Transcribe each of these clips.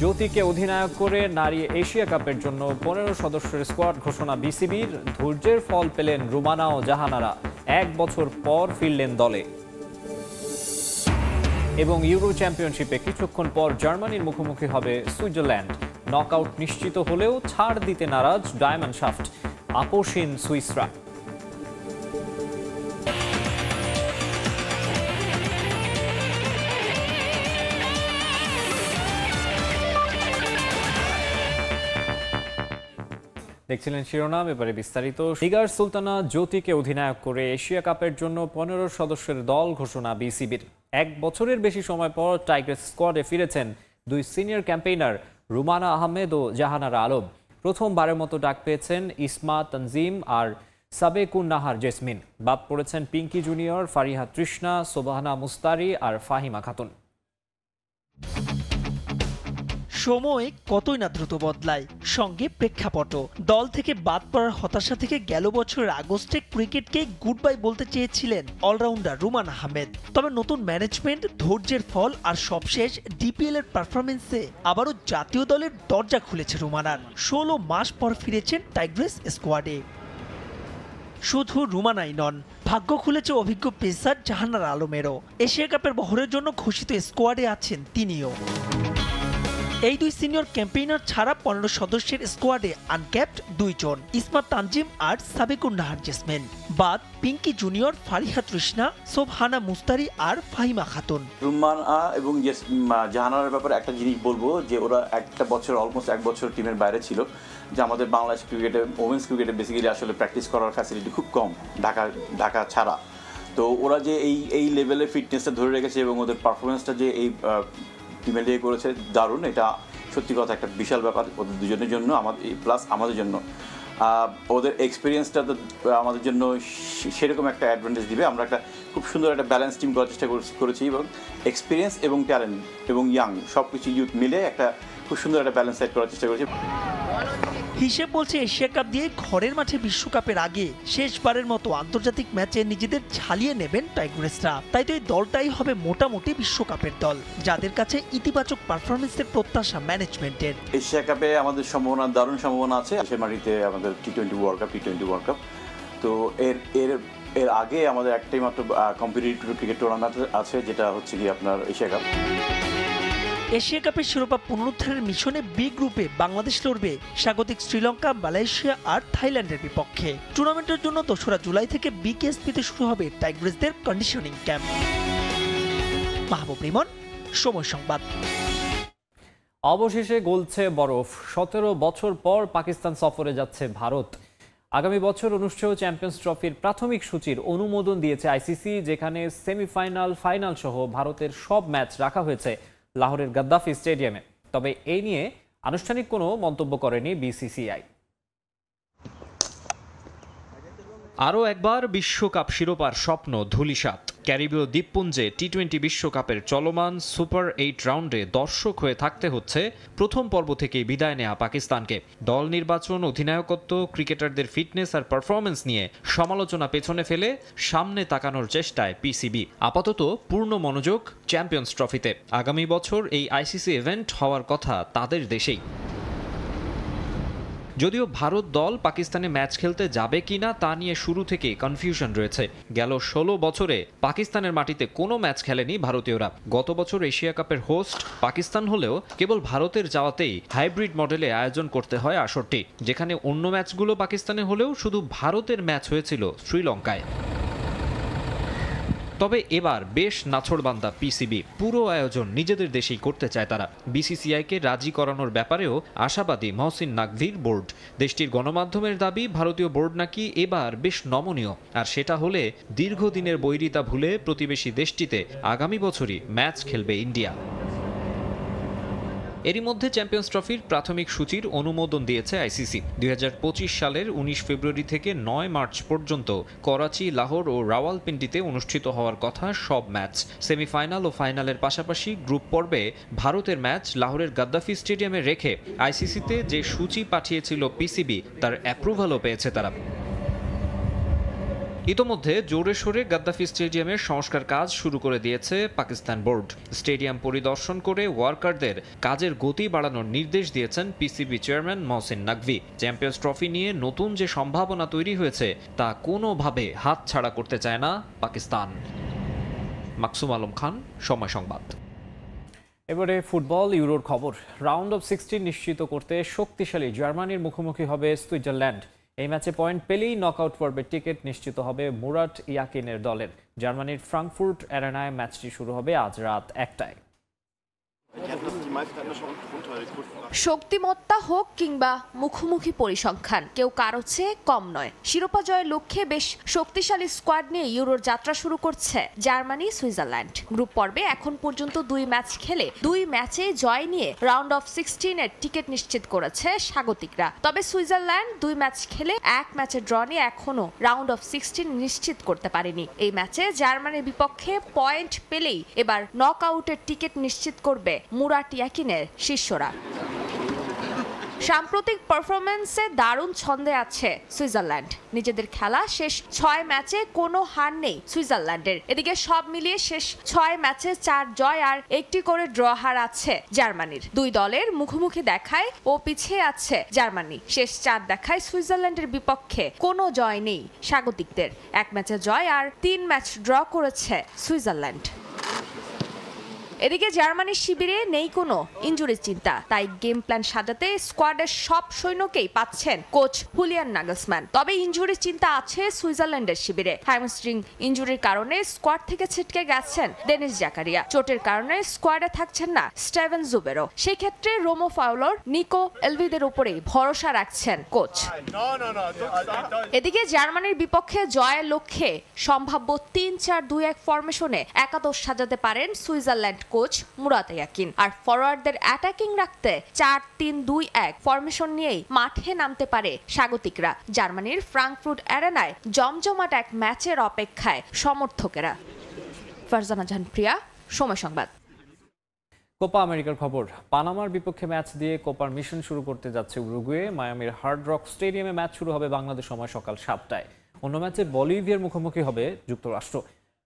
জ্যোতিকে অধিনায়ক করে নারী এশিয়া কাপের জন্য 15 সদস্যের স্কোয়াড ঘোষণা বিসিবির। ধৈর্যের ফল পেলেন রুমানা ও জাহানারা, 1 বছর পর ফিরলেন দলে। এবং ইউরো চ্যাম্পিয়নশিপে কিছুক্ষণ পর জার্মানির মুখোমুখি হবে সুইজারল্যান্ড। নকআউট নিশ্চিত হলেও ছাড় দিতে নারাজ ডায়মন্ডশাফট, আপোষহীন সুইসরা। দেখছিলেন শিরোনাম, এবারে বিস্তারিত। সিগার সুলতানা জ্যোতিকে অধিনায়ক করে এশিয়া কাপের জন্য 15 সদস্যের দল ঘোষণা বিসিবির। 1 বছরের বেশি সময় পর টাইগ্রেস স্কোয়াডে ফিরেছেন 2 সিনিয়র ক্যাম্পেইনার রুমানা আহমেদ ও জাহানারা আলম। প্রথমবারের মতো ডাক পেয়েছেন ইসমা তানজিম আর সাবেকুন নাহার জেসমিন। বাদ পড়েছেন পিঙ্কি জুনিয়র, ফারিহা তৃষ্ণা, সোবাহানা মুস্তারি আর ফাহিমা খাতুন। সময় কতই না দ্রুত বদলায়, সঙ্গে প্রেক্ষাপট। দল থেকে বাদ পড়ার হতাশা থেকে গেল বছরের আগস্টে ক্রিকেটকে গুড বাই বলতে চেয়েছিলেন অলরাউন্ডার রুমানা আহমেদ। তবে নতুন ম্যানেজমেন্ট, ধৈর্যের ফল আর সবশেষ ডিপিএল এর পারফরমেন্সে আবারও জাতীয় দলের দরজা খুলেছে রুমানার। 16 মাস পর ফিরেছেন টাইগ্রেস স্কোয়াডে। শুধু রুমানাই নন, ভাগ্য খুলেছে অভিজ্ঞ পেসার জাহানারা আলমেরও। এশিয়া কাপের বহরের জন্য ঘোষিত স্কোয়াডে আছেন তিনিও। এই 2 সিনিয়র ক্যাম্পেইনার ছাড়া 15 সদস্যের স্কোয়াডে আনক্যাপড 2 জন, ইসমা তানজিম আর সাবেকুন নাহার জেসমিন। বাদ পিঙ্কি জুনিয়র, ফারিহা তৃষ্ণা, সোবহানা মুস্তারি আর ফাহিমা খাতুন। রুমানা এবং জাহানারার ব্যাপারে একটা জিনিস বলবো যে ওরা একটা বছর, অলমোস্ট 1 বছর টিমের বাইরে ছিল। যে আমাদের বাংলাদেশ ক্রিকেটে, ওমেন্স ক্রিকেটে বেসিক্যালি আসলে প্র্যাকটিস করার ফ্যাসিলিটি খুব কম ঢাকা ছাড়া। তো ওরা যে এই লেভেলে ফিটনেসটা ধরে রেখেছে এবং ওদের পারফরমেন্সটা যে এই টিমে লিয়ে করেছে দারুণ, এটা সত্যি কথা একটা বিশাল ব্যাপার ওদের দুজনের জন্য, আমাদের প্লাস আমাদের জন্য। ওদের এক্সপিরিয়েন্সটা তো আমাদের জন্য সেরকম একটা অ্যাডভান্টেজ দিবে। আমরা একটা খুব সুন্দর একটা ব্যালেন্স টিম করার চেষ্টা করেছি এবং এক্সপিরিয়েন্স এবং ট্যালেন্ট এবং ইয়াং সব কিছু ইউথ মিলে একটা খুব সুন্দর একটা ব্যালেন্স সেট করার চেষ্টা করেছি। হিসেব বলছে এশিয়া কাপ দিয়ে ঘরের মাঠে বিশ্বকাপের আগে শেষবারের মতো আন্তর্জাতিক ম্যাচে নিজেদের ঝালিয়ে নেবেন টাইগ্রেসরা। তাই তো এই দলটাই হবে মোটামুটি বিশ্বকাপের দল, যাদের কাছে ইতিবাচক পারফরমেন্সের প্রত্যাশা ম্যানেজমেন্টের। এশিয়া কাপে আমাদের সম্ভাবনা, দারুণ সম্ভাবনা আছে। সে মাটিতে আমাদের টি-20 ওয়ার্ল্ড কাপ। তো এর আগে আমাদের একটাই মাত্র কম্পিটিটিভ ক্রিকেট টুর্নামেন্ট আছে, যেটা হচ্ছে কি আপনার এশিয়া কাপ। এশিয়া কাপের শিরোপা পুনরুদ্ধারের মিশনে বি গ্রুপে বাংলাদেশ লড়বে স্বাগতিক শ্রীলঙ্কা, মালয়েশিয়া আর থাইল্যান্ডের বিপক্ষে। টুর্নামেন্টের জন্য 2রা জুলাই থেকে বিকেএসপিতে শুরু হবে টাইগ্রেসদের কন্ডিশনিং ক্যাম্প। মাহবুব রিমন, সময় সংবাদ। অবশেষে গলছে বরফ। 17 বছর পর পাকিস্তান সফরে যাচ্ছে ভারত। আগামী বছর অনুষ্ঠেয় চ্যাম্পিয়ন্স ট্রফির প্রাথমিক সূচির অনুমোদন দিয়েছে আইসিসি, যেখানে সেমিফাইনাল, ফাইনাল সহ ভারতের সব ম্যাচ রাখা হয়েছে লাহোরের গাদ্দাফি স্টেডিয়ামে। তবে এই নিয়ে আনুষ্ঠানিক কোনো মন্তব্য করেনি বিসিসিআই। আরও একবার বিশ্বকাপ শিরোপার স্বপ্ন ধূলিসাৎ। ক্যারিবীয় দ্বীপপুঞ্জে টি-20 বিশ্বকাপের চলমান সুপার 8 রাউন্ডে দর্শক হয়ে থাকতে হচ্ছে প্রথম পর্ব থেকেই বিদায় নেওয়া পাকিস্তানকে। দল নির্বাচন, অধিনায়কত্ব, ক্রিকেটারদের ফিটনেস আর পারফরমেন্স নিয়ে সমালোচনা পেছনে ফেলে সামনে তাকানোর চেষ্টায় পিসিবি। আপাতত পূর্ণ মনোযোগ চ্যাম্পিয়ন্স ট্রফিতে। আগামী বছর এই আইসিসি ইভেন্ট হওয়ার কথা তাদের দেশেই। যদিও ভারত দল পাকিস্তানে ম্যাচ খেলতে যাবে কিনা তা নিয়ে শুরু থেকে কনফিউশন রয়েছে। গেল 16 বছরে পাকিস্তানের মাটিতে কোনো ম্যাচ খেলেনি ভারতীয়রা। গত বছর এশিয়া কাপের হোস্ট পাকিস্তান হলেও কেবল ভারতের যাওয়াতেই হাইব্রিড মডেলে আয়োজন করতে হয় আসরটি, যেখানে অন্য ম্যাচগুলো পাকিস্তানে হলেও শুধু ভারতের ম্যাচ হয়েছিল শ্রীলঙ্কায়। তবে এবার বেশ নাছোড়বান্দা পিসিবি। পুরো আয়োজন নিজেদের দেশেই করতে চায় তারা। বিসিসিআইকে রাজি করানোর ব্যাপারেও আশাবাদী মহসিন নাকভির বোর্ড। দেশটির গণমাধ্যমের দাবি, ভারতীয় বোর্ড নাকি এবার বেশ নমনীয়। আর সেটা হলে দীর্ঘদিনের বৈরিতা ভুলে প্রতিবেশী দেশটিতে আগামী বছরই ম্যাচ খেলবে ইন্ডিয়া। এরই মধ্যে চ্যাম্পিয়ন্স ট্রফির প্রাথমিক সূচির অনুমোদন দিয়েছে আইসিসি। 2025 সালের 19 ফেব্রুয়ারি থেকে 9 মার্চ পর্যন্ত করাচি, লাহোর ও রাওয়ালপিন্ডিতে অনুষ্ঠিত হওয়ার কথা সব ম্যাচ। সেমিফাইনাল ও ফাইনালের পাশাপাশি গ্রুপ পর্বে ভারতের ম্যাচ লাহোরের গাদ্দাফি স্টেডিয়ামে রেখে আইসিসিতে যে সূচি পাঠিয়েছিল পিসিবি, তার অ্যাপ্রুভালও পেয়েছে তারা। ইতোমধ্যে জোরে সোরে গাদ্দাফি স্টেডিয়ামের সংস্কার কাজ শুরু করে দিয়েছে পাকিস্তান বোর্ড। স্টেডিয়াম পরিদর্শন করে ওয়ার্কারদের কাজের গতি বাড়ানোর নির্দেশ দিয়েছেন PCB chairman Mohsin Naqvi. Champions trophy নিয়ে নতুন যে সম্ভাবনা তৈরি হয়েছে তা কোনোভাবে হাতছাড়া করতে চায় না পাকিস্তান। মাকসুম আলম খান, সময় সংবাদ। এবারে ফুটবল ইউরোর খবর। রাউন্ড অফ 16 নিশ্চিত করতে শক্তিশালী জার্মানির মুখোমুখি হবে সুইজারল্যান্ড। এই ম্যাচে পয়েন্ট পেলেই নকআউট পর্বের টিকিট নিশ্চিত হবে মুরাট ইয়াকিনের দলের। জার্মানির ফ্রাঙ্কফুর্ট অ্যারেনায় ম্যাচটি শুরু হবে আজ রাত 1টায়। শক্তিমত্তা হোক কিংবা মুখোমুখি পরিসংখ্যান, কেউ কারো চেয়ে কম নয়। শিরোপা জয়ের লক্ষ্যে বেশ শক্তিশালী স্কোয়াড নিয়ে ইউরোর যাত্রা শুরু করছে জার্মানি সুইজারল্যান্ড। গ্রুপ পর্বে এখন পর্যন্ত 2 ম্যাচ খেলে 2 ম্যাচে জয় নিয়ে রাউন্ড অফ 16 এর টিকিট নিশ্চিত করেছে স্বাগতিকরা। তবে সুইজারল্যান্ড 2 ম্যাচ খেলে 1 ম্যাচের ড্র নিয়ে এখনো রাউন্ড অফ 16 নিশ্চিত করতে পারেনি। এই ম্যাচে জার্মানির বিপক্ষে পয়েন্ট পেলেই এবার নকআউটের টিকিট নিশ্চিত করবে মুরাট ইয়াকিনের শিষ্যরা। সাম্প্রতিক পারফরম্যান্সে দারুণ ছন্দে আছে সুইজারল্যান্ড। নিজেদের খেলা শেষ 6 ম্যাচে কোনো হার নেই সুইজারল্যান্ডের। এদিকে সব মিলিয়ে শেষ 6 ম্যাচে 4 জয় আর 1টি করে ড্র হার আছে জার্মানির। 2 দলের মুখোমুখি দেখায় ও পিছিয়ে আছে জার্মানি। শেষ 4 দেখায় সুইজারল্যান্ডের বিপক্ষে কোনো জয় নেই স্বাগতিকদের। 1 ম্যাচে জয় আর 3 ম্যাচ ড্র করেছে সুইজারল্যান্ড। এদিকে জার্মানির শিবিরে নেই কোনো ইনজুরির চিন্তা, তাই গেম প্ল্যান সাজাতে স্কোয়াডের সব সৈন্যকেই পাচ্ছেন কোচ হুলিয়ান নাগলসম্যান। তবে ইনজুরির চিন্তা আছে সুইজারল্যান্ডের শিবিরে। হ্যামস্ট্রিং ইনজুরির কারণে স্কোয়াড থেকে ছিটকে গেছেন ডেনিস জাকারিয়া। চোটের কারণে স্কোয়াডে থাকছেন না স্টেভেন জুবেরো। সেই ক্ষেত্রে রোমো ফাউলর, নিকো এলভিদের উপরেই ভরসা রাখছেন কোচ। এদিকে জার্মানির বিপক্ষে জয়ের লক্ষ্যে সম্ভাব্য 3-4-2-1 ফরমেশনে একাদশ সাজাতে পারেন সুইজারল্যান্ড কোচ মুরাত ইয়াকিন। আর ফরওয়ার্ডদের অ্যাটাকিং রাখতে 4-3-2-1 ফরমেশন নিয়েই মাঠে নামতে পারে স্বাগতিকরা। জার্মানির ফ্রাঙ্কফুর্ট অ্যারেনায় জমজমাট এক ম্যাচের অপেক্ষায় সমর্থকেরা। ফারজানা জাহান প্রিয়া, সময় সংবাদ। কোপা আমেরিকার খবর। পানামার বিপক্ষে ম্যাচ দিয়ে কোপার মিশন শুরু করতে যাচ্ছে উরুগুয়ে। মায়ামির হার্ড রক স্টেডিয়ামে ম্যাচ শুরু হবে বাংলাদেশ সময় সকাল 7টায়। অন্য ম্যাচে বলিভিয়ার মুখোমুখি হবে যুক্তরাষ্ট্র।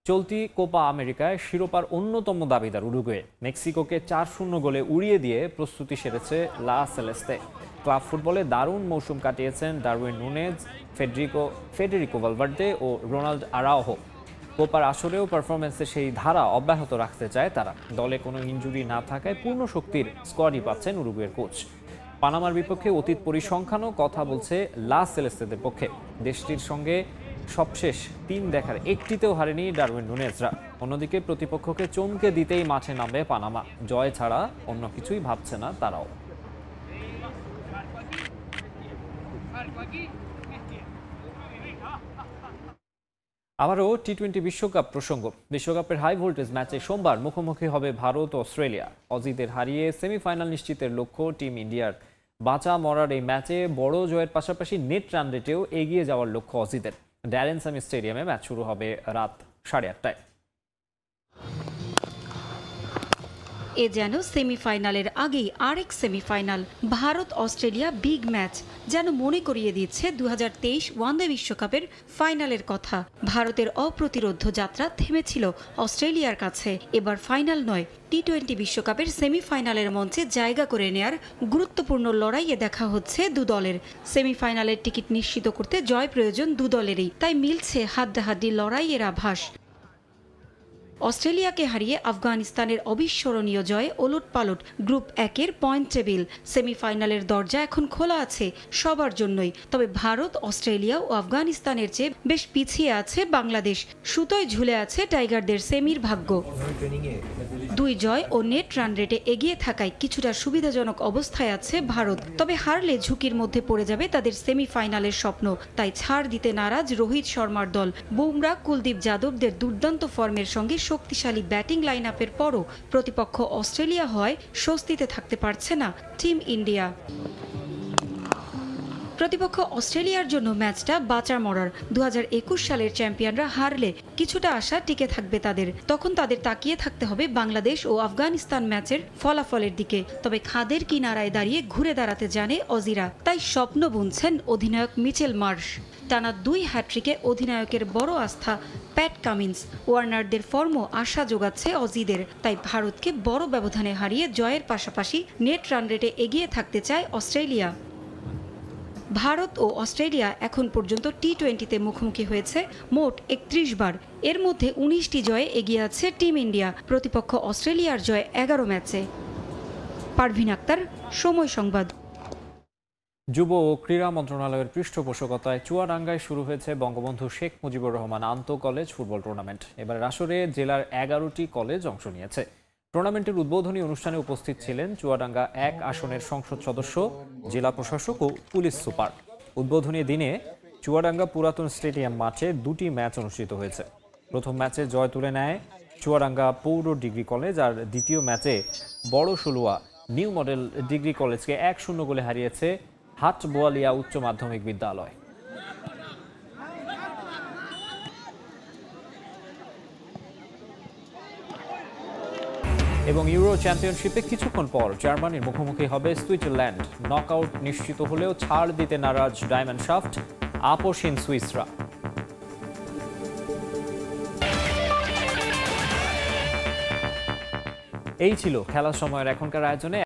চলতি কোপা আমেরিকায় শিরোপার অন্যতম দাবিদার উরুগুয়ে মেক্সিকোকে 4-0 গোলে উড়িয়ে দিয়ে প্রস্তুতি সেরেছে লা সেলেস্তে। ক্লাব ফুটবলে দারুণ মৌসুম কাটিয়েছেন ডারউইন নুনেজ, ফেডেরিকো ভালভার্দে ও রোনাল্ড আরাওহো। কোপার আসরেও পারফরমেন্সে সেই ধারা অব্যাহত রাখতে চায় তারা। দলে কোনো ইনজুরি না থাকায় পূর্ণ শক্তির স্কোয়াডই পাচ্ছেন উরুগুয়ের কোচ। পানামার বিপক্ষে অতীত পরিসংখ্যানও কথা বলছে লা সেলেস্তেদের পক্ষে। দেশটির সঙ্গে সবশেষ 3 দেখার একটিতেও হারেনি ডারউইন নুনেজরা। অন্যদিকে প্রতিপক্ষকে চমকে দিতেই মাঠে নামবে পানামা। জয় ছাড়া অন্য কিছুই ভাবছে না তারাও। আবারও টি-20 বিশ্বকাপ প্রসঙ্গ। বিশ্বকাপের হাই ভোল্টেজ ম্যাচে সোমবার মুখোমুখি হবে ভারত ও অস্ট্রেলিয়া। অজিদের হারিয়ে সেমিফাইনাল নিশ্চিতের লক্ষ্য টিম ইন্ডিয়ার। বাঁচা মরার এই ম্যাচে বড় জয়ের পাশাপাশি নেট রান রেটেও এগিয়ে যাওয়ার লক্ষ্য অজিদের। ড্যারেন সামি স্টেডিয়ামে ম্যাচ শুরু হবে রাত 8:30টায়। এ যেন সেমিফাইনালের আগেই আরেক semifinal. Bharat Australia big match যেন মনে করিয়ে দিচ্ছে 2023 ওয়ানডে বিশ্বকাপের ফাইনালের কথা। ভারতের অপ্রতিরোধ্য যাত্রা থেমেছিল অস্ট্রেলিয়ার কাছে। এবার ফাইনাল নয়, টি-20 বিশ্বকাপের সেমিফাইনালের মঞ্চে জায়গা করে নেয়ার গুরুত্বপূর্ণ লড়াইয়ে দেখা হচ্ছে 2 দলের। সেমিফাইনালের টিকিট নিশ্চিত করতে জয় প্রয়োজন 2 দলেরই, তাই মিলছে হাড্ডাহাড্ডি লড়াইয়ের আভাস। অস্ট্রেলিয়াকে হারিয়ে আফগানিস্তানের অবিস্মরণীয় জয়ে ওলটপালট গ্রুপ 1-এর পয়েন্ট টেবিল। সেমিফাইনালের দরজা এখন খোলা আছে সবার জন্যই। তবে ভারত, অস্ট্রেলিয়া ও আফগানিস্তানের চেয়ে বেশ পিছিয়ে আছে বাংলাদেশ। সুতোয় ঝুলে আছে টাইগারদের সেমির ভাগ্য। 2 জয় ও নেট রান রেটে এগিয়ে থাকায় কিছুটা সুবিধাজনক অবস্থায় আছে ভারত। তবে হারলে ঝুঁকির মধ্যে পড়ে যাবে তাদের সেমিফাইনালের স্বপ্ন। তাই ছাড় দিতে নারাজ রোহিত শর্মার দল। বুমরা, কুলদীপ যাদবদের দুর্দান্ত ফর্মের সঙ্গে শক্তিশালী ব্যাটিং লাইন আপের পরও প্রতিপক্ষ অস্ট্রেলিয়া হয় স্বস্তিতে থাকতে পারছে না টিম ইন্ডিয়া। প্রতিপক্ষ অস্ট্রেলিয়ার জন্য ম্যাচটা বাঁচার মরার। 2021 সালের চ্যাম্পিয়নরা হারলে কিছুটা আশা টিকে থাকবে তাদের। তখন তাদের তাকিয়ে থাকতে হবে বাংলাদেশ ও আফগানিস্তান ম্যাচের ফলাফলের দিকে। তবে খাদের কিনারায় দাঁড়িয়ে ঘুরে দাঁড়াতে জানে অজিরা, তাই স্বপ্ন বুনছেন অধিনায়ক মিচেল মার্শ। টানা 2 হ্যাট্রিকে অধিনায়কের বড় আস্থা প্যাট কামিন্স। ওয়ার্নারদের ফর্মও আশা যোগাচ্ছে অজিদের, তাই ভারতকে বড় ব্যবধানে হারিয়ে জয়ের পাশাপাশি নেট রান রেটে এগিয়ে থাকতে চায় অস্ট্রেলিয়া। ভারত ও অস্ট্রেলিয়া এখন পর্যন্ত টি-20তে মুখোমুখি হয়েছে মোট 31 বার। এর মধ্যে 19টি জয়ে এগিয়ে আছে টিম ইন্ডিয়া। প্রতিপক্ষ অস্ট্রেলিয়ার জয় 11 ম্যাচে। পারভিন আক্তার, সময় সংবাদ। যুব ও ক্রীড়া মন্ত্রণালয়ের পৃষ্ঠপোষকতায় চুয়াডাঙ্গায় শুরু হয়েছে বঙ্গবন্ধু শেখ মুজিবুর রহমান আন্তঃ কলেজ ফুটবল টুর্নামেন্ট। এবারের আসরে জেলার 11টি কলেজ অংশ নিয়েছে। টুর্নামেন্টের উদ্বোধনী অনুষ্ঠানে উপস্থিত ছিলেন চুয়াডাঙ্গা 1 আসনের সংসদ সদস্য, জেলা প্রশাসক ও পুলিশ সুপার। উদ্বোধনী দিনে চুয়াডাঙ্গা পুরাতন স্টেডিয়াম মাঠে 2টি ম্যাচ অনুষ্ঠিত হয়েছে। প্রথম ম্যাচে জয় তুলে নেয় চুয়াডাঙ্গা পৌর ডিগ্রি কলেজ, আর দ্বিতীয় ম্যাচে বড় সলুয়া নিউ মডেল ডিগ্রি কলেজকে 1-0 গোলে হারিয়েছে হাটবোয়ালিয়া উচ্চ মাধ্যমিক বিদ্যালয়। এবং ইউরো চ্যাম্পিয়নশিপে কিছুক্ষণ পর জার্মানির মুখোমুখি হবে সুইজারল্যান্ড। নকআউট নিশ্চিত হলেও ছাড় দিতে নারাজ ডায়মন্ড শাফট, আপোষহীন সুইসরা। এই ছিল খেলার সময়ের এখনকার আয়োজনে।